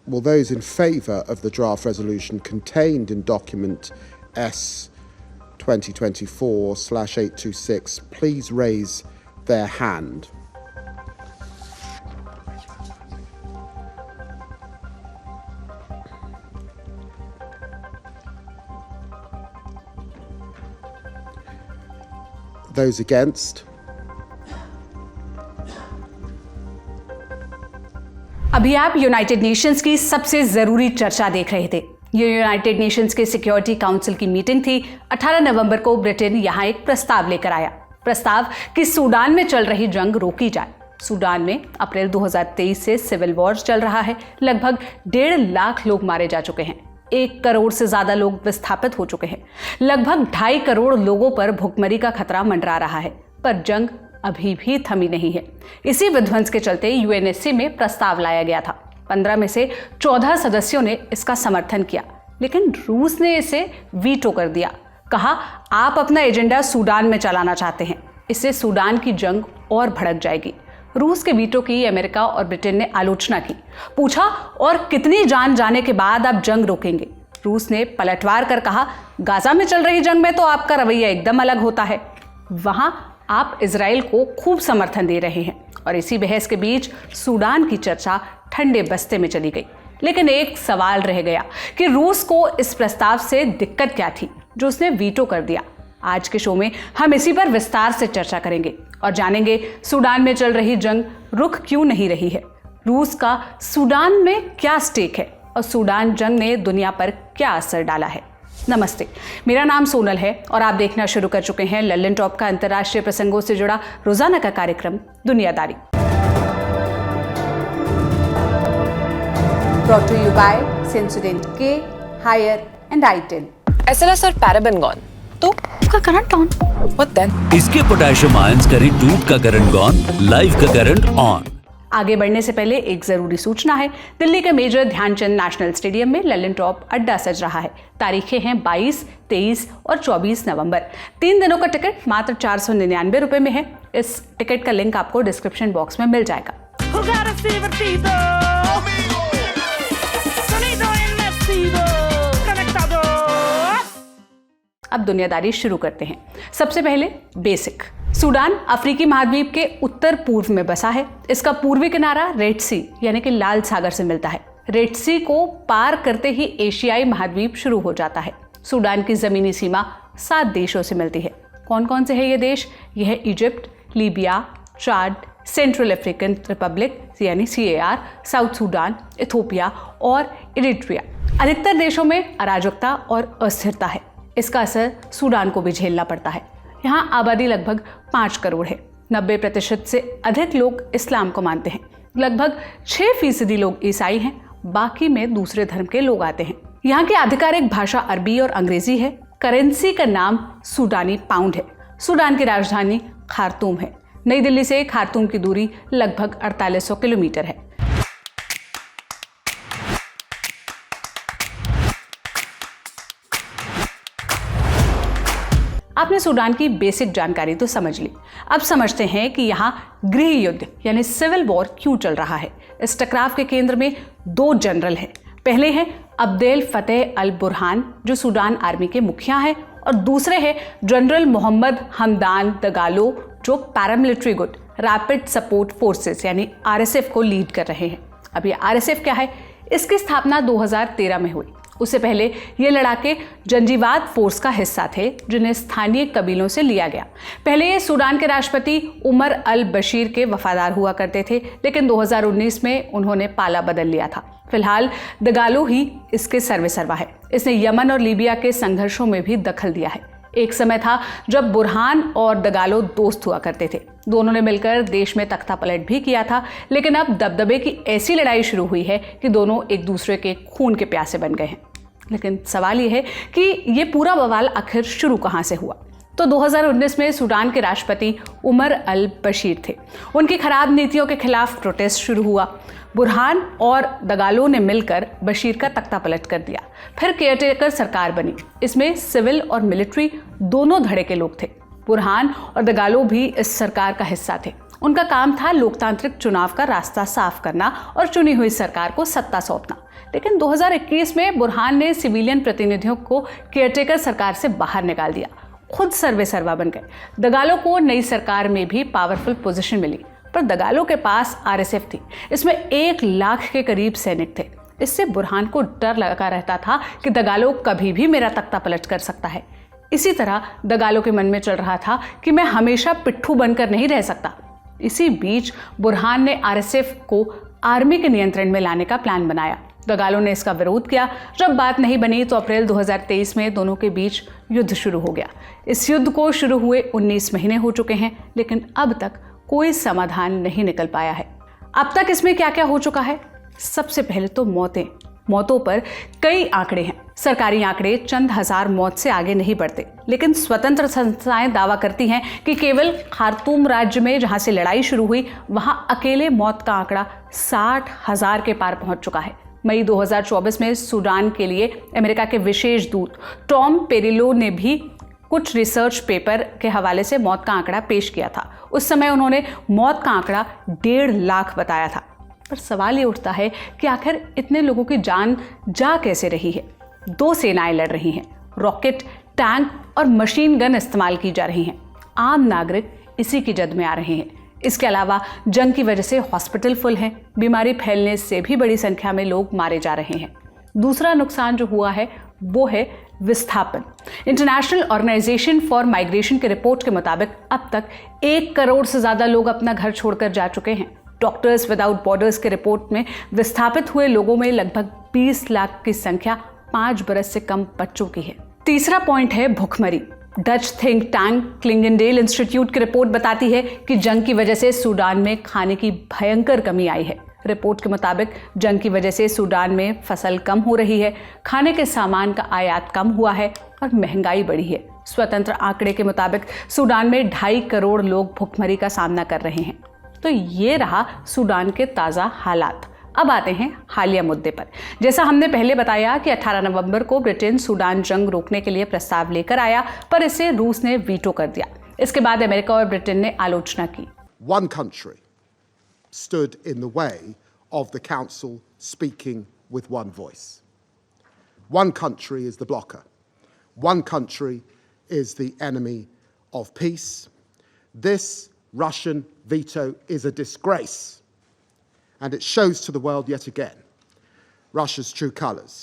Will those in favour of the draft resolution contained in document S 2024/826 please raise their hand? Those against? अभी आप United Nations की सबसे जरूरी चर्चा देख रहे थे। ये यूनाइटेड नेशंस के सिक्योरिटी काउंसिल की मीटिंग थी। 18 नवंबर को ब्रिटेन यहां एक प्रस्ताव लेकर आया। प्रस्ताव कि सूडान में चल रही जंग रोकी जाए। सूडान में अप्रैल 2023 से सिविल वॉर चल रहा है। लगभग 1.5 लाख लोग मारे जा चुके हैं। 1 करोड़ से ज्यादा लोग विस्थापित हो चुके हैं। लगभग 2.5 करोड़ लोगों पर भुखमरी का खतरा मंडरा रहा है, पर जंग अभी भी थमी नहीं है। इसी विध्वंस के चलते यूएनएससी में प्रस्ताव लाया गया था। 15 में से 14 सदस्यों ने इसका समर्थन किया, लेकिन रूस ने इसे वीटो कर दिया। कहा, आप अपना एजेंडा सूडान में चलाना चाहते हैं, इससे सूडान की जंग और भड़क जाएगी। रूस के वीटो की अमेरिका और ब्रिटेन ने आलोचना की। पूछा, और कितनी जान जाने के बाद आप जंग रोकेंगे? रूस ने पलटवार कर कहा, गाजा में चल रही जंग में तो आपका रवैया एकदम अलग होता है। वहां आप इजराइल को खूब समर्थन दे रहे हैं। और इसी बहस के बीच सूडान की चर्चा ठंडे बस्ते में चली गई। लेकिन एक सवाल रह गया कि रूस को इस प्रस्ताव से दिक्कत क्या थी जो उसने वीटो कर दिया। आज के शो में हम इसी पर विस्तार से चर्चा करेंगे और जानेंगे सूडान में चल रही जंग रुक क्यों नहीं रही है, रूस का सूडान में क्या स्टेक है और सूडान जंग ने दुनिया पर क्या असर डाला है। नमस्ते, मेरा नाम सोनल है और आप देखना शुरू कर चुके हैं लल्लन टॉप का अंतर्राष्ट्रीय प्रसंगों से जुड़ा रोजाना का कार्यक्रम दुनियादारी। Brought to you by Sensodyne K, Haier and i10. SLS और पैराबेन गॉन, तो उसका करंट ऑन। What then? इसके पोटेशियम आयंस करें टूथ का करंट गॉन, लाइफ का करंट ऑन। आगे बढ़ने से पहले एक जरूरी सूचना है। दिल्ली के मेजर ध्यानचंद नेशनल स्टेडियम में लल्लन टॉप अड्डा सज रहा है। तारीखें हैं 22, 23 और 24 नवंबर। 3 दिनों का टिकट मात्र 499 रुपए में है। इस टिकट का लिंक आपको डिस्क्रिप्शन बॉक्स में मिल जाएगा। अब दुनियादारी शुरू करते हैं। सबसे पहले बेसिक। सूडान अफ्रीकी महाद्वीप के उत्तर पूर्व में बसा है। इसका पूर्वी किनारा रेड सी यानी कि लाल सागर से मिलता है। रेड सी को पार करते ही एशियाई महाद्वीप शुरू हो जाता है। सूडान की जमीनी सीमा 7 देशों से मिलती है। कौन कौन से हैं ये देश? यह है इजिप्ट, लीबिया, चाड, सेंट्रल अफ्रीकन रिपब्लिक यानी CAR, साउथ सूडान, इथोपिया और इरिट्रिया। अधिकतर देशों में अराजकता और अस्थिरता है। इसका असर सूडान को भी झेलना पड़ता है। यहाँ आबादी लगभग 5 करोड़ है। 90% से अधिक लोग इस्लाम को मानते हैं। लगभग 6% लोग ईसाई हैं। बाकी में दूसरे धर्म के लोग आते हैं। यहाँ की आधिकारिक भाषा अरबी और अंग्रेजी है। करेंसी का नाम सूडानी पाउंड है। सूडान की राजधानी खार्तूम है। नई दिल्ली से खार्तूम की दूरी लगभग 4800 किलोमीटर है। आपने सूडान की बेसिक जानकारी तो समझ ली। अब समझते हैं कि यहाँ गृह युद्ध यानी सिविल वॉर क्यों चल रहा है। इस टकराव के केंद्र में 2 जनरल हैं। पहले हैं अब्देल फतेह अल बुरहान जो सूडान आर्मी के मुखिया हैं, और दूसरे हैं जनरल मोहम्मद हमदान दगालो जो paramilitary good rapid support forces यानी RSF को लीड कर रहे हैं। अब ये RSF क्या है? इसकी स्थापना 2013 में हुई। उससे पहले ये लड़ाके जंजीवाद फोर्स का हिस्सा थे जिन्हें स्थानीय कबीलों से लिया गया। पहले ये सूडान के राष्ट्रपति उमर अल बशीर के वफादार हुआ करते थे, लेकिन 2019 में उन्होंने पाला बदल लिया था। फिलहाल दगालो ही इसके सर्वेसर्वा है। इसने यमन और लीबिया के संघर्षों में भी दखल दिया है। एक समय था जब बुरहान और दगालो दोस्त हुआ करते थे। दोनों ने मिलकर देश में तख्ता पलट भी किया था, लेकिन अब दबदबे की ऐसी लड़ाई शुरू हुई है कि दोनों एक दूसरे के खून के प्यासे बन गए हैं। लेकिन सवाल ये है कि ये पूरा बवाल आखिर शुरू कहाँ से हुआ? तो 2019 में सूडान के राष्ट्रपति उमर अल बशीर थे। उनकी खराब नीतियों के खिलाफ प्रोटेस्ट शुरू हुआ। बुरहान और दगालो ने मिलकर बशीर का तख्ता पलट कर दिया। फिर केयरटेकर सरकार बनी। इसमें सिविल और मिलिट्री दोनों धड़े के लोग थे। बुरहान और दगालो भी इस सरकार का हिस्सा थे। उनका काम था लोकतांत्रिक चुनाव का रास्ता साफ करना और चुनी हुई सरकार को सत्ता सौंपना। लेकिन 2021 में बुरहान ने सिविलियन प्रतिनिधियों को केयरटेकर सरकार से बाहर निकाल दिया, खुद सर्वे सर्वा बन गए। दगालो को नई सरकार में भी पावरफुल पोजीशन मिली, पर दगालो के पास आरएसएफ थी। इसमें 1 लाख के करीब सैनिक थे। इससे बुरहान को डर लगा रहता था कि दगालो कभी भी मेरा तख्ता पलट कर सकता है। इसी तरह दगालो के मन में चल रहा था कि मैं हमेशा पिट्ठू बनकर नहीं रह सकता। इसी बीच बुरहान ने आरएसएफ को आर्मी के नियंत्रण में लाने का प्लान बनाया। दगालो ने इसका विरोध किया। जब बात नहीं बनी तो अप्रैल 2023 में दोनों के बीच युद्ध शुरू हो गया। इस युद्ध को शुरू हुए 19 महीने हो चुके हैं, लेकिन अब तक कोई समाधान नहीं निकल पाया है। अब तक इसमें क्या क्या हो चुका है? सबसे पहले तो मौतों पर कई आंकड़े हैं। सरकारी आंकड़े चंद हजार मौत से आगे नहीं बढ़ते, लेकिन स्वतंत्र संस्थाएं दावा करती हैं कि केवल खार्तूम राज्य में, जहां से लड़ाई शुरू हुई, वहां अकेले मौत का आंकड़ा 60,000 के पार पहुंच चुका है। मई 2024 में सूडान के लिए अमेरिका के विशेष दूत टॉम पेरिलो ने भी कुछ रिसर्च पेपर के हवाले से मौत का आंकड़ा पेश किया था। उस समय उन्होंने मौत का आंकड़ा 1.5 लाख बताया था। पर सवाल ये उठता है कि आखिर इतने लोगों की जान जा कैसे रही है? 2 सेनाएं लड़ रही हैं, रॉकेट, टैंक और मशीन गन इस्तेमाल की जा रही हैं। आम नागरिक इसी की जद में आ रहे हैं। इसके अलावा जंग की वजह से हॉस्पिटल फुल हैं, बीमारी फैलने से भी बड़ी संख्या में लोग मारे जा रहे हैं। दूसरा नुकसान जो हुआ है वो है विस्थापन। इंटरनेशनल ऑर्गेनाइजेशन फॉर माइग्रेशन की रिपोर्ट के मुताबिक अब तक 1 करोड़ से ज्यादा लोग अपना घर छोड़कर जा चुके हैं। डॉक्टर्स विदाउट बॉर्डर्स की रिपोर्ट में विस्थापित हुए लोगों में लगभग 20 लाख की संख्या 5 बरस से कम बच्चों की है। तीसरा पॉइंट है भुखमरी। डच थिंक टैंक क्लिंगेनडेल इंस्टीट्यूट की रिपोर्ट बताती है कि जंग की वजह से सूडान में खाने की भयंकर कमी आई है। रिपोर्ट के मुताबिक जंग की वजह से सूडान में फसल कम हो रही है, खाने के सामान का आयात कम हुआ है और महंगाई बढ़ी है। स्वतंत्र आंकड़े के मुताबिक सूडान में 2.5 करोड़ लोग भुखमरी का सामना कर रहे हैं। तो ये रहा सूडान के ताज़ा हालात। अब आते हैं हालिया मुद्दे पर। जैसा हमने पहले बताया कि 18 नवंबर को ब्रिटेन सूडान जंग रोकने के लिए प्रस्ताव लेकर आया, पर इसे रूस ने वीटो कर दिया। इसके बाद अमेरिका और ब्रिटेन ने आलोचना की। One country stood in the way of the council speaking with one voice. One country is the blocker. One country is the enemy of peace. This Russian veto is a disgrace, and it shows to the world yet again Russia's true colors.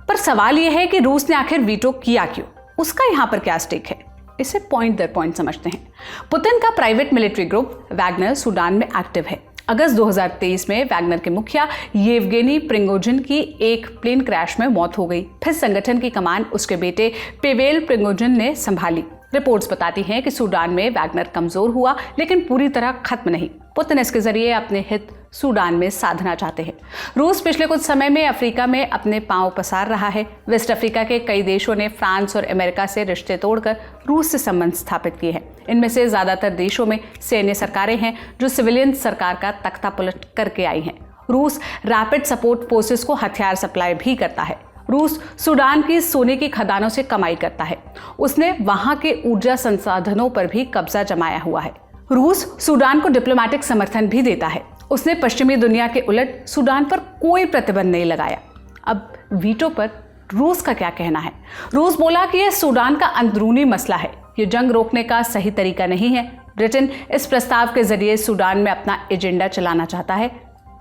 पर सवाल यह है कि रूस ने आखिर veto किया क्यों? उसका यहाँ पर क्या स्टेक है? इसे पॉइंट दर पॉइंट समझते हैं। पुतिन का private military group Wagner Sudan में एक्टिव है। अगस्त 2023 में वैगनर के मुखिया येवगेनी प्रिगोजिन की एक प्लेन क्रैश में मौत हो गई। फिर संगठन की कमान उसके बेटे पेवेल प्रिगोजिन ने संभाली। रिपोर्ट्स बताती हैं कि सूडान में वैगनर कमजोर हुआ, लेकिन पूरी तरह खत्म नहीं। पुतिन इसके जरिए अपने हित सूडान में साधना चाहते हैं। रूस पिछले कुछ समय में अफ्रीका में अपने पांव पसार रहा है। वेस्ट अफ्रीका के कई देशों ने फ्रांस और अमेरिका से रिश्ते तोड़कर रूस से संबंध स्थापित किए हैं। इनमें से ज्यादातर देशों में सैन्य सरकारें हैं जो सिविलियन सरकार का तख्ता पलट करके आई हैं। रूस रैपिड सपोर्ट फोर्सेस को हथियार सप्लाई भी करता है। रूस सूडान की सोने की खदानों से कमाई करता है। उसने वहां के ऊर्जा संसाधनों पर भी कब्जा जमाया हुआ है। रूस सूडान को डिप्लोमेटिक समर्थन भी देता है। उसने पश्चिमी दुनिया के उलट सूडान पर कोई प्रतिबंध नहीं लगाया। अब वीटो पर रूस का क्या कहना है? रूस बोला कि यह सूडान का अंदरूनी मसला है, ये जंग रोकने का सही तरीका नहीं है। ब्रिटेन इस प्रस्ताव के जरिए सूडान में अपना एजेंडा चलाना चाहता है।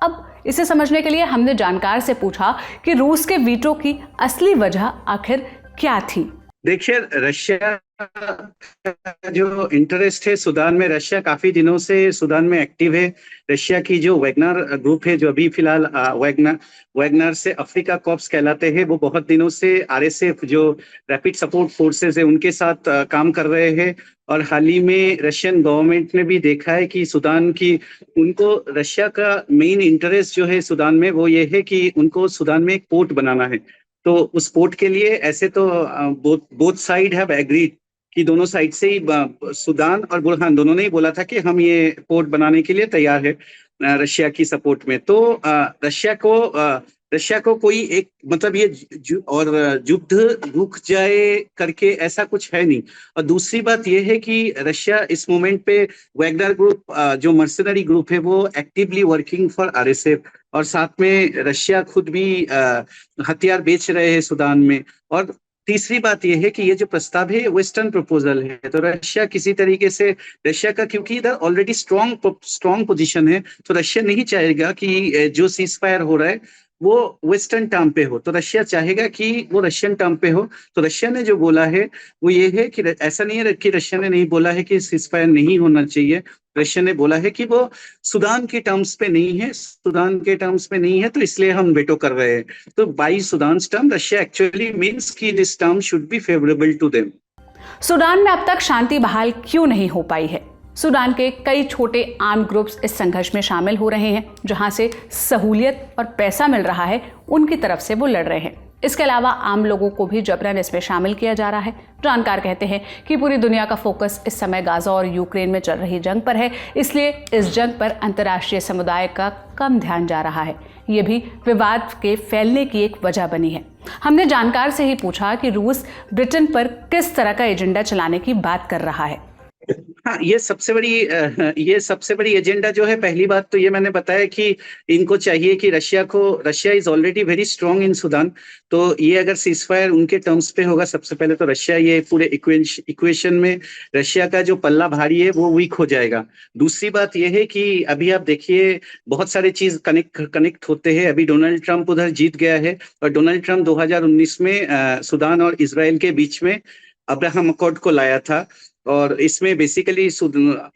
अब इसे समझने के लिए हमने जानकार से पूछा कि रूस के वीटो की असली वजह आखिर क्या थी। देखिए, रशिया का जो इंटरेस्ट है सूडान में, रशिया काफी दिनों से सूडान में एक्टिव है। रशिया की जो वैगनर ग्रुप है, जो अभी फिलहाल वैगनर से अफ्रीका कॉर्प्स कहलाते हैं, वो बहुत दिनों से आरएसएफ जो रैपिड सपोर्ट फोर्सेस है उनके साथ काम कर रहे हैं। और हाल ही में रशियन गवर्नमेंट ने भी देखा है कि सूडान की, उनको रशिया का मेन इंटरेस्ट जो है सूडान में वो ये है कि उनको सूडान में एक पोर्ट बनाना है। तो उस पोर्ट के लिए ऐसे तो बोथ साइड हैव एग्रीड कि दोनों साइड से ही, सूडान और बुरहान दोनों ने ही बोला था कि हम ये पोर्ट बनाने के लिए तैयार है रशिया की सपोर्ट में। तो रशिया को रशिया को कोई एक मतलब ये और युद्ध रुक जाए करके ऐसा कुछ है नहीं। और दूसरी बात ये है कि रशिया इस मोमेंट पे वैगनर ग्रुप जो मर्सनरी ग्रुप है वो एक्टिवली वर्किंग फॉर आरएसएफ, और साथ में रशिया खुद भी हथियार बेच रहे हैं सूडान में। और तीसरी बात यह है कि ये जो प्रस्ताव है वेस्टर्न प्रपोजल है, तो रशिया किसी तरीके से रशिया का, क्योंकि इधर ऑलरेडी स्ट्रॉन्ग पोजीशन है, तो रशिया नहीं चाहेगा कि जो सीज फायर हो रहा है वो वेस्टर्न टर्म पे हो, तो रशिया चाहेगा कि वो रशियन टर्म पे हो। तो रशिया ने जो बोला है वो ये है कि ऐसा नहीं है कि रशिया ने नहीं बोला है कि सीज फायर नहीं होना चाहिए, रशिया ने बोला है कि वो सूडान के टर्म्स पे नहीं है, सूडान के टर्म्स पे नहीं है, तो इसलिए हम वेटो कर रहे हैं। तो by Sudan term Russia actually means कि this term should be favourable to them. Sudan में अब तक शांति बहाल क्यों नहीं हो पाई है? सूडान के कई छोटे आर्म ग्रुप्स इस संघर्ष में शामिल हो रहे हैं। जहां से सहूलियत और पैसा मिल रहा है उनकी तरफ से वो लड़ रहे हैं। इसके अलावा आम लोगों को भी जबरन इसमें शामिल किया जा रहा है। जानकार कहते हैं कि पूरी दुनिया का फोकस इस समय गाजा और यूक्रेन में चल रही जंग पर है, इसलिए इस जंग पर अंतर्राष्ट्रीय समुदाय का कम ध्यान जा रहा है। ये भी विवाद के फैलने की एक वजह बनी है। हमने जानकार से ही पूछा कि रूस ब्रिटेन पर किस तरह का एजेंडा चलाने की बात कर रहा है। हाँ, ये सबसे बड़ी एजेंडा जो है, पहली बात तो ये मैंने बताया कि इनको चाहिए कि Russia is already very strong in Sudan, तो ये अगर सीज फायर उनके टर्म्स पे होगा, सबसे पहले तो रशिया ये पूरे इक्वेशन में रशिया का जो पल्ला भारी है वो वीक हो जाएगा। दूसरी बात ये है कि अभी आप देखिए बहुत सारे चीज कनेक्ट होते हैं। अभी डोनाल्ड ट्रंप उधर जीत गया है, और डोनाल्ड ट्रंप 2019 में सूडान और इजराइल के बीच में अब्राहम अकॉर्ड को लाया था, और इसमें बेसिकली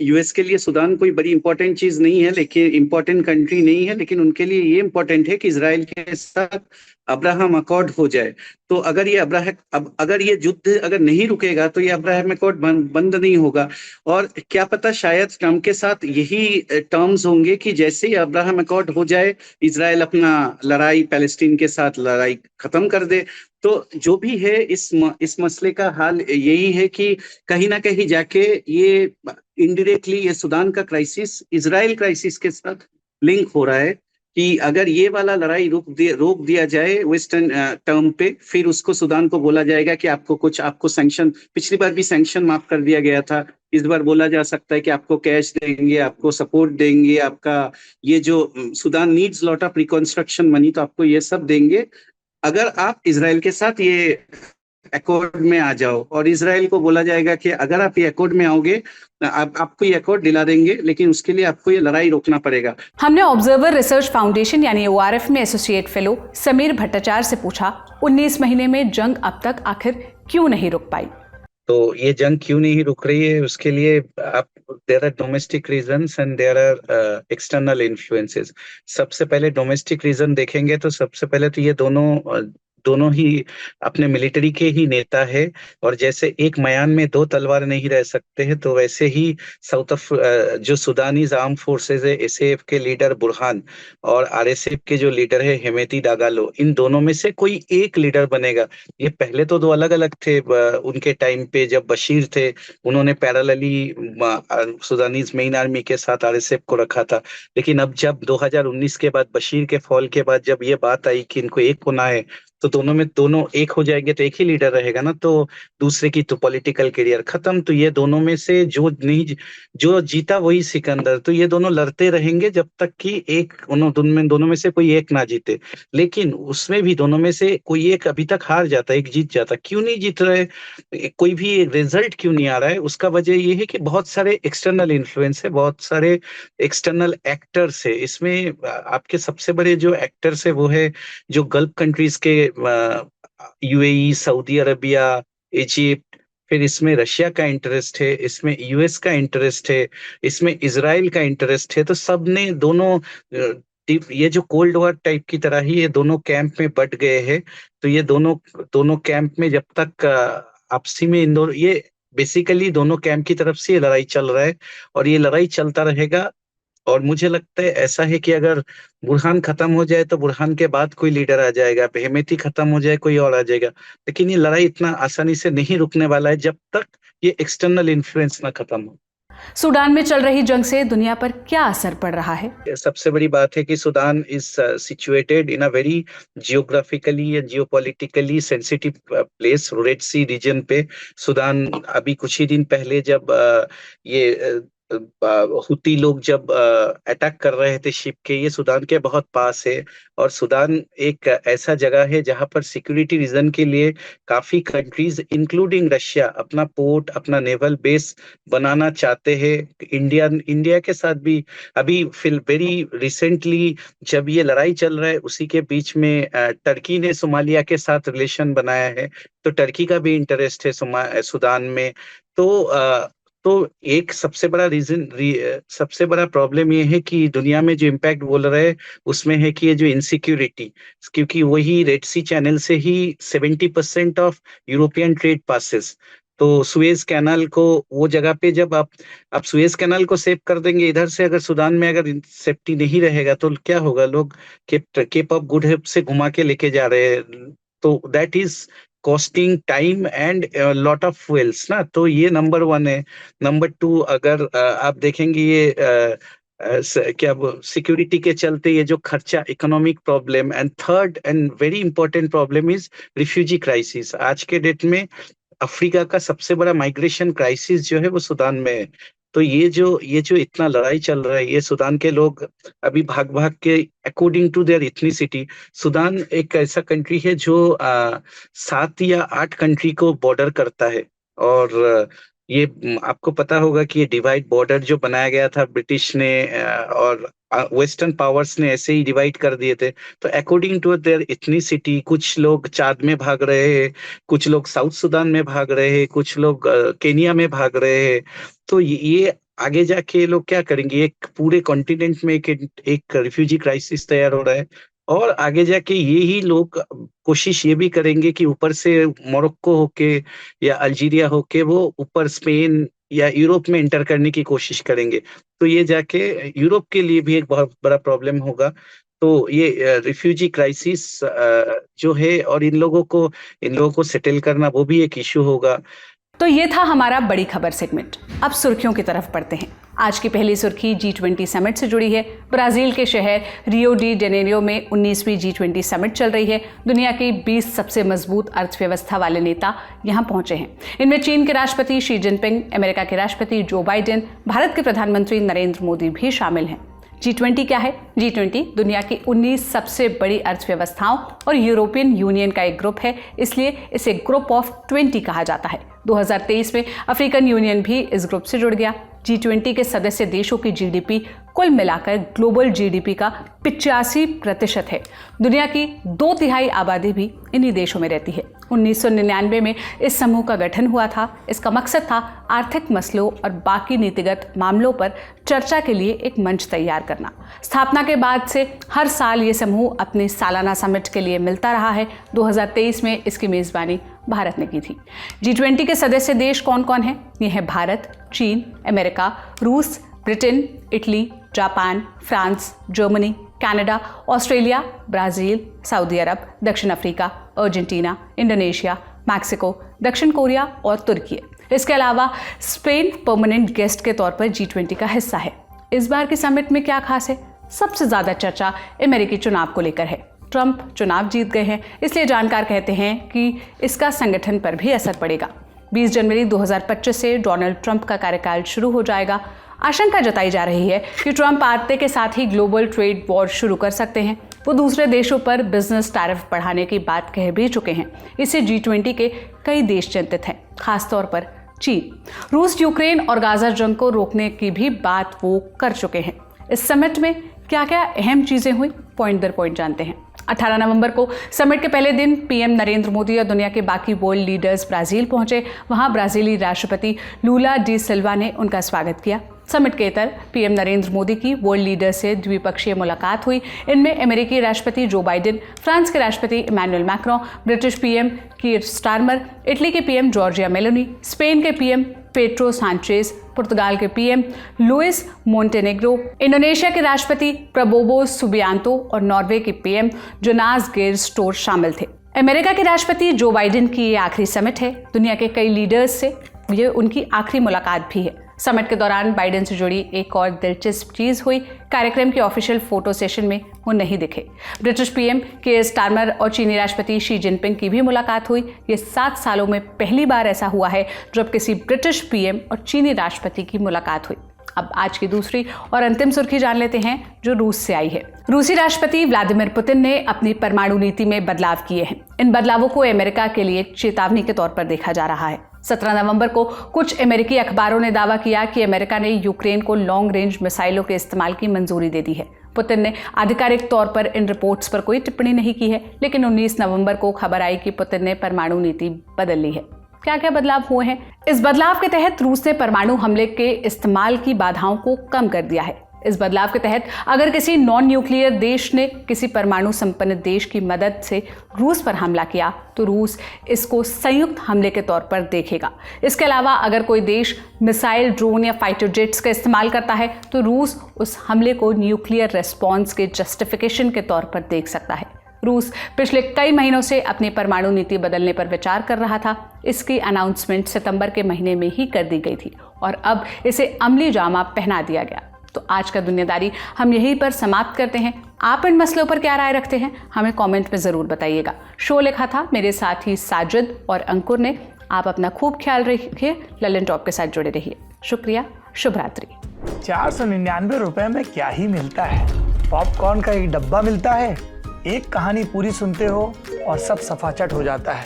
यूएस के लिए सूडान कोई बड़ी इंपॉर्टेंट चीज नहीं है, लेकिन इंपॉर्टेंट कंट्री नहीं है, लेकिन उनके लिए ये इंपॉर्टेंट है कि इजराइल के साथ अब्राहम अकॉर्ड हो जाए। तो अगर ये युद्ध अगर नहीं रुकेगा तो ये अब्राहम अकॉर्ड बंद नहीं होगा। और क्या पता शायद ट्रंप के साथ यही टर्म्स होंगे कि जैसे ही अब्राहम अकॉर्ड हो जाए, इजराइल अपना लड़ाई पैलेस्टीन के साथ लड़ाई खत्म कर दे। तो जो भी है इस मसले का हाल यही है कि कहीं ना कहीं जाके ये इनडायरेक्टली ये सूडान का क्राइसिस इजराइल क्राइसिस के साथ लिंक हो रहा है कि अगर ये वाला लड़ाई रोक दिया जाए वेस्टर्न टर्म पे, फिर उसको सूडान को बोला जाएगा कि आपको सैंक्शन, पिछली बार भी सैंक्शन माफ कर दिया गया था, इस बार बोला जा सकता है कि आपको कैश देंगे, आपको सपोर्ट देंगे, आपका ये जो Sudan needs lot of reconstruction money, तो आपको ये सब देंगे अगर आप इजराइल के साथ ये अकॉर्ड में आ जाओ। और इजराइल को बोला जाएगा कि अगर आप ये अकॉर्ड में आओगे, आपको ये अकॉर्ड दिला देंगे, लेकिन उसके लिए आपको ये लड़ाई रोकना पड़ेगा। हमने ऑब्जर्वर रिसर्च फाउंडेशन यानी ORF में एसोसिएट फेलो समीर भट्टाचार्य से पूछा 19 महीने में जंग अब तक आखिर क्यों नहीं रुक पाई। तो ये जंग क्यों नहीं रुक रही है, उसके लिए there are domestic reasons and there are external influences. सबसे पहले डोमेस्टिक रीजन देखेंगे तो सबसे पहले तो ये दोनों ही अपने मिलिट्री के ही नेता है, और जैसे एक मयान में दो तलवार नहीं रह सकते हैं, तो वैसे ही जो सुडानीज आर्म फोर्सेज है, एसएएफ के लीडर बुरहान और आरएसएफ के जो लीडर है हेमेती डागालो, इन दोनों में से कोई एक लीडर बनेगा। ये पहले तो दो अलग अलग थे उनके टाइम पे, जब बशीर थे उन्होंने पैरेलली सुडानीज मेन आर्मी के साथ आरएसएफ को रखा था, लेकिन अब जब 2019 के बाद बशीर के फॉल के बाद जब ये बात आई कि इनको एक होना है, तो दोनों एक हो जाएंगे तो एक ही लीडर रहेगा ना, तो दूसरे की तो पॉलिटिकल करियर खत्म। तो ये दोनों में से जो जीता वही सिकंदर, तो ये दोनों लड़ते रहेंगे जब तक कि दोनों में से कोई एक ना जीते। लेकिन उसमें भी दोनों में से कोई एक अभी तक हार जाता, एक जीत जाता। क्यों नहीं जीत रहे, कोई भी रिजल्ट क्यों नहीं आ रहा है, उसका वजह ये है कि बहुत सारे एक्सटर्नल इन्फ्लुएंस है, बहुत सारे एक्सटर्नल एक्टर्स है। इसमें आपके सबसे बड़े जो एक्टर्स है वो है जो गल्फ कंट्रीज के यूएई, सऊदी अरबिया, इजिप्ट, फिर इसमें रशिया का इंटरेस्ट है, इसमें यूएस का इंटरेस्ट है, इसमें इजराइल का इंटरेस्ट है। तो सब ने दोनों ये जो कोल्ड वॉर टाइप की तरह ही ये दोनों कैंप में बट गए हैं। तो ये दोनों कैंप में जब तक आपसी में ये बेसिकली दोनों कैंप की तरफ से ये लड़ाई चल रहा है, और ये लड़ाई चलता रहेगा। और मुझे लगता है ऐसा है कि अगर बुरहान खत्म हो जाए तो बुरहान के बाद कोई लीडर आ जाएगा, हेमेती खत्म हो जाए कोई और आ जाएगा, लेकिन ये लड़ाई इतना आसानी से नहीं रुकने वाला है जब तक ये एक्सटर्नल इन्फ्लुएंस ना खत्म हो। सूडान में चल रही जंग से दुनिया पर क्या असर पड़ रहा है? सबसे बड़ी बात है कि Sudan is situated in a very geographically and geopolitically sensitive place, red sea region पे। सूडान अभी कुछ ही दिन पहले जब ये हुती लोग जब अटैक कर रहे थे शिप के, ये सूडान के बहुत पास है। और सूडान एक ऐसा जगह है जहां पर सिक्योरिटी रीजन के लिए काफी कंट्रीज इंक्लूडिंग रशिया अपना पोर्ट, अपना नेवल बेस बनाना चाहते हैं। इंडिया के साथ भी अभी वेरी रिसेंटली जब ये लड़ाई चल रहा है उसी के बीच में टर्की ने सोमालिया के साथ रिलेशन बनाया है, तो टर्की का भी इंटरेस्ट है सूडान में। तो एक सबसे बड़ा प्रॉब्लम ये है कि दुनिया में जो इम्पैक्ट बोल रहे हैं उसमें है कि ये जो इनसिक्योरिटी, क्योंकि वही रेड सी चैनल से ही 70% ऑफ यूरोपियन ट्रेड पासेस। तो सुएज कैनाल को वो जगह पे जब आप सुएज कैनाल को सेव कर देंगे इधर से, अगर सूडान में अगर सेफ्टी नहीं रहेगा तो क्या होगा? लोग केप ऑफ गुड होप से घुमा के लेके जा रहे हैं, तो that is costing time and lot of fuels ना। तो ये नंबर 1 है। नंबर 2, अगर आप देखेंगे ये क्या सिक्योरिटी के चलते ये जो खर्चा, economic problem, and third and very important problem is refugee crisis. आज के डेट में अफ्रीका का सबसे बड़ा माइग्रेशन क्राइसिस जो है वो सूडान में है। तो ये जो इतना लड़ाई चल रहा है, ये सूडान के लोग अभी भाग भाग के according to their ethnicity, Sudan एक ऐसा कंट्री है जो 7 या 8 कंट्री को बॉर्डर करता है। और ये आपको पता होगा कि ये डिवाइड बॉर्डर जो बनाया गया था ब्रिटिश ने और वेस्टर्न पावर्स ने ऐसे ही डिवाइड कर दिए थे। तो अकॉर्डिंग टू देयर इथनिसिटी कुछ लोग चाद में भाग रहे हैं, कुछ लोग साउथ सूडान में भाग रहे हैं, कुछ लोग केनिया में भाग रहे हैं। तो ये आगे जाके लोग क्या करेंगे? एक पूरे कॉन्टिनेंट में एक रिफ्यूजी क्राइसिस तैयार हो रहा है। और आगे जाके यही लोग कोशिश ये भी करेंगे कि ऊपर से मोरक्को होके या अल्जीरिया होके वो ऊपर स्पेन या यूरोप में एंटर करने की कोशिश करेंगे। तो ये जाके यूरोप के लिए भी एक बहुत बड़ा प्रॉब्लम होगा। तो ये रिफ्यूजी क्राइसिस जो है और इन लोगों को सेटल करना वो भी एक इश्यू होगा। तो ये था हमारा बड़ी खबर सेगमेंट। अब सुर्खियों की तरफ बढ़ते हैं। आज की पहली सुर्खी G20 समिट से जुड़ी है। ब्राजील के शहर रियो डी जेनेरियो में 19वीं G20 समिट चल रही है। दुनिया की 20 सबसे मजबूत अर्थव्यवस्था वाले नेता यहां पहुंचे हैं। इनमें चीन के राष्ट्रपति शी जिनपिंग, अमेरिका के राष्ट्रपति जो बाइडेन, भारत के प्रधानमंत्री नरेंद्र मोदी भी शामिल हैं। G20 क्या है? G20 दुनिया की 19 सबसे बड़ी अर्थव्यवस्थाओं और यूरोपियन यूनियन का एक ग्रुप है, इसलिए इसे ग्रुप ऑफ 20 कहा जाता है। 2023 में अफ्रीकन यूनियन भी इस ग्रुप से जुड़ गया। G20 के सदस्य देशों की जीडीपी कुल मिलाकर ग्लोबल जीडीपी का 85% है। दुनिया की 2/3 आबादी भी इन्हीं देशों में रहती है। 1999 में इस समूह का गठन हुआ था। इसका मकसद था आर्थिक मसलों और बाकी नीतिगत मामलों पर चर्चा के लिए एक मंच तैयार करना। स्थापना के बाद से हर साल ये समूह अपने सालाना समिट के लिए मिलता रहा है। 2023 में इसकी मेजबानी भारत ने की थी। G20 के सदस्य देश कौन कौन हैं? ये हैं भारत, चीन, अमेरिका, रूस, Britain, Italy, Japan, France, Germany, Canada, Australia, Brazil, Saudi Arab, दक्षिण अफ्रीका, अर्जेंटीना, इंडोनेशिया, मैक्सिको, दक्षिण कोरिया और तुर्की। इसके अलावा स्पेन परमानेंट गेस्ट के तौर पर G20 का हिस्सा है। इस बार की समिट में क्या खास है? सबसे ज्यादा चर्चा अमेरिकी चुनाव को लेकर है। ट्रंप चुनाव जीत गए हैं, इसलिए जानकार कहते हैं कि इसका संगठन पर भी असर पड़ेगा। 20 जनवरी 2025 से डोनाल्ड ट्रंप का कार्यकाल शुरू हो जाएगा। आशंका जताई जा रही है कि ट्रंप आते के साथ ही ग्लोबल ट्रेड वॉर शुरू कर सकते हैं। वो दूसरे देशों पर बिजनेस टैरिफ बढ़ाने की बात कह भी चुके हैं। इससे G20 के कई देश चिंतित हैं, खासतौर पर चीन। रूस यूक्रेन और गाजा जंग को रोकने की भी बात वो कर चुके हैं। इस समिट में क्या क्या अहम चीजें हुई, पॉइंट दर पॉइंट जानते हैं। 18 नवंबर को समिट के पहले दिन पीएम नरेंद्र मोदी और दुनिया के बाकी वर्ल्ड लीडर्स ब्राजील पहुंचे। वहां ब्राजीली राष्ट्रपति लूला डी सिल्वा ने उनका स्वागत किया। समिट के इतर पीएम नरेंद्र मोदी की वर्ल्ड लीडर से द्विपक्षीय मुलाकात हुई। इनमें अमेरिकी राष्ट्रपति जो बाइडेन, फ्रांस के राष्ट्रपति Emmanuel Macron, British PM Keir Starmer, Italy के पीएम जॉर्जिया मेलोनी, स्पेन के पीएम पेड्रो सांचेज, पुर्तगाल के पीएम लुइस मोंटेनेग्रो, इंडोनेशिया के राष्ट्रपति प्रबोवो सुबियांतो और नॉर्वे के पीएम जोनास गेर स्टोर शामिल थे। अमेरिका के राष्ट्रपति जो बाइडेन की ये आखिरी समिट है। दुनिया के कई लीडर्स से ये उनकी आखिरी मुलाकात भी है। समिट के दौरान बाइडेन से जुड़ी एक और दिलचस्प चीज हुई, कार्यक्रम के ऑफिशियल फोटो सेशन में वो नहीं दिखे। ब्रिटिश पीएम केयर स्टारमर और चीनी राष्ट्रपति शी जिनपिंग की भी मुलाकात हुई। ये 7 सालों में पहली बार ऐसा हुआ है जब किसी ब्रिटिश पीएम और चीनी राष्ट्रपति की मुलाकात हुई। अब आज की दूसरी और अंतिम सुर्खी जान लेते हैं जो रूस से आई है। रूसी राष्ट्रपति व्लादिमीर पुतिन ने अपनी परमाणु नीति में बदलाव किए हैं। इन बदलावों को अमेरिका के लिए चेतावनी के तौर पर देखा जा रहा है। 17 नवंबर को कुछ अमेरिकी अखबारों ने दावा किया कि अमेरिका ने यूक्रेन को लॉन्ग रेंज मिसाइलों के इस्तेमाल की मंजूरी दे दी है। पुतिन ने आधिकारिक तौर पर इन रिपोर्ट्स पर कोई टिप्पणी नहीं की है, लेकिन 19 नवंबर को खबर आई कि पुतिन ने परमाणु नीति बदल ली है। क्या क्या बदलाव हुए हैं? इस बदलाव के तहत रूस ने परमाणु हमले के इस्तेमाल की बाधाओं को कम कर दिया है। इस बदलाव के तहत अगर किसी नॉन न्यूक्लियर देश ने किसी परमाणु संपन्न देश की मदद से रूस पर हमला किया तो रूस इसको संयुक्त हमले के तौर पर देखेगा। इसके अलावा अगर कोई देश मिसाइल, ड्रोन या फाइटर जेट्स का इस्तेमाल करता है तो रूस उस हमले को न्यूक्लियर रेस्पॉन्स के जस्टिफिकेशन के तौर पर देख सकता है। रूस पिछले कई महीनों से अपनी परमाणु नीति बदलने पर विचार कर रहा था। इसकी अनाउंसमेंट सितंबर के महीने में ही कर दी गई थी और अब इसे अमली जामा पहना दिया गया। तो आज का दुनियादारी हम यहीं पर समाप्त करते हैं। आप इन मसलों पर क्या राय रखते हैं, हमें कमेंट में ज़रूर बताइएगा। शो लिखा था मेरे साथी साजिद और अंकुर ने। आप अपना खूब ख्याल रखिए, ललन टॉप के साथ जुड़े रहिए। शुक्रिया, शुभ रात्रि। 499 रुपए में क्या ही मिलता है? पॉपकॉर्न का एक डब्बा मिलता है, एक कहानी पूरी सुनते हो और सब सफाचट हो जाता है।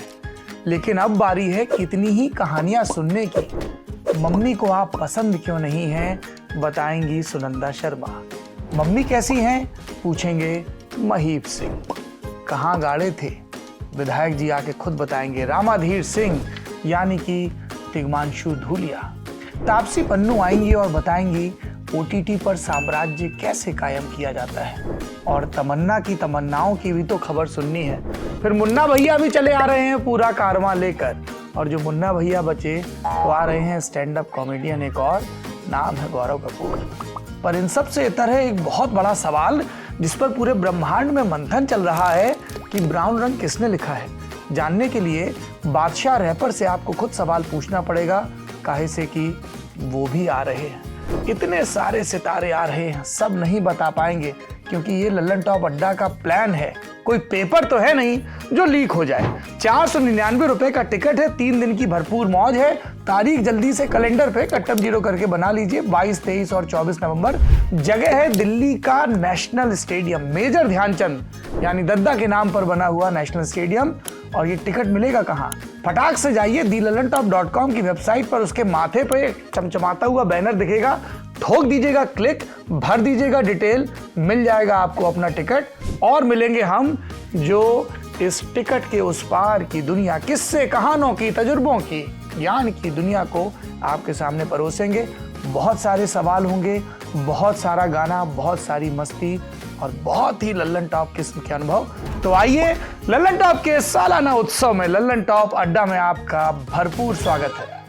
लेकिन अब बारी है कितनी ही कहानियां सुनने की। मम्मी को आप पसंद क्यों नहीं हैं, बताएंगी सुनंदा शर्मा। मम्मी कैसी हैं, पूछेंगे महीप सिंह। कहाँ गाड़े थे, विधायक जी आके खुद बताएंगे रामाधीर सिंह यानी कि तिग्मांशु धूलिया। तापसी पन्नू आएंगी और बताएंगी ओटीटी पर साम्राज्य कैसे कायम किया जाता है। और तमन्ना की तमन्नाओं की भी तो खबर सुननी है। फिर मुन्ना भैया भी चले आ रहे हैं पूरा कारवां लेकर, और जो मुन्ना भैया बचे तो आ रहे हैं स्टैंड अप कॉमेडियन, एक और नाम है गौरव कपूर। पर इन सब से इतर है एक बहुत बड़ा सवाल जिस पर पूरे ब्रह्मांड में मंथन चल रहा है कि ब्राउन रंग किसने लिखा है। जानने के लिए बादशाह रैपर से आपको खुद सवाल पूछना पड़ेगा, काहे से कि वो भी आ रहे हैं। इतने सारे सितारे आ रहे हैं, सब नहीं बता पाएंगे क्योंकि ये लल्लन टॉप अड्डा का प्लान है। कोई पेपर तो है नहीं जो लीक हो जाए। 499 रुपए का टिकट है, 3 दिन की भरपूर मौज है। तारीख जल्दी से कैलेंडर पे कट्टम जीरो करके बना लीजिए। 22, 23 और 24 नवंबर। जगह है दिल्ली का नेशनल स्टेडियम, मेजर ध्यानचंद यानी दद्दा के नाम पर बना हुआ नेशनल स्टेडियम। और ये टिकट मिलेगा कहाँ? फटाक से जाइए thelalantop.com की वेबसाइट पर, उसके माथे पे चमचमाता हुआ बैनर दिखेगा, ठोक दीजिएगा क्लिक, भर दीजिएगा डिटेल, मिल जाएगा आपको अपना टिकट। और मिलेंगे हम जो इस टिकट के उस पार की दुनिया, किस्से कहानों की, तजुर्बों की, ज्ञान की दुनिया को आपके सामने परोसेंगे। बहुत सारे सवाल होंगे, बहुत सारा गाना, बहुत सारी मस्ती और बहुत ही लल्लन टॉप किस्म के अनुभव। तो आइए, लल्लन टॉप के सालाना उत्सव में लल्लन टॉप अड्डा में आपका भरपूर स्वागत है।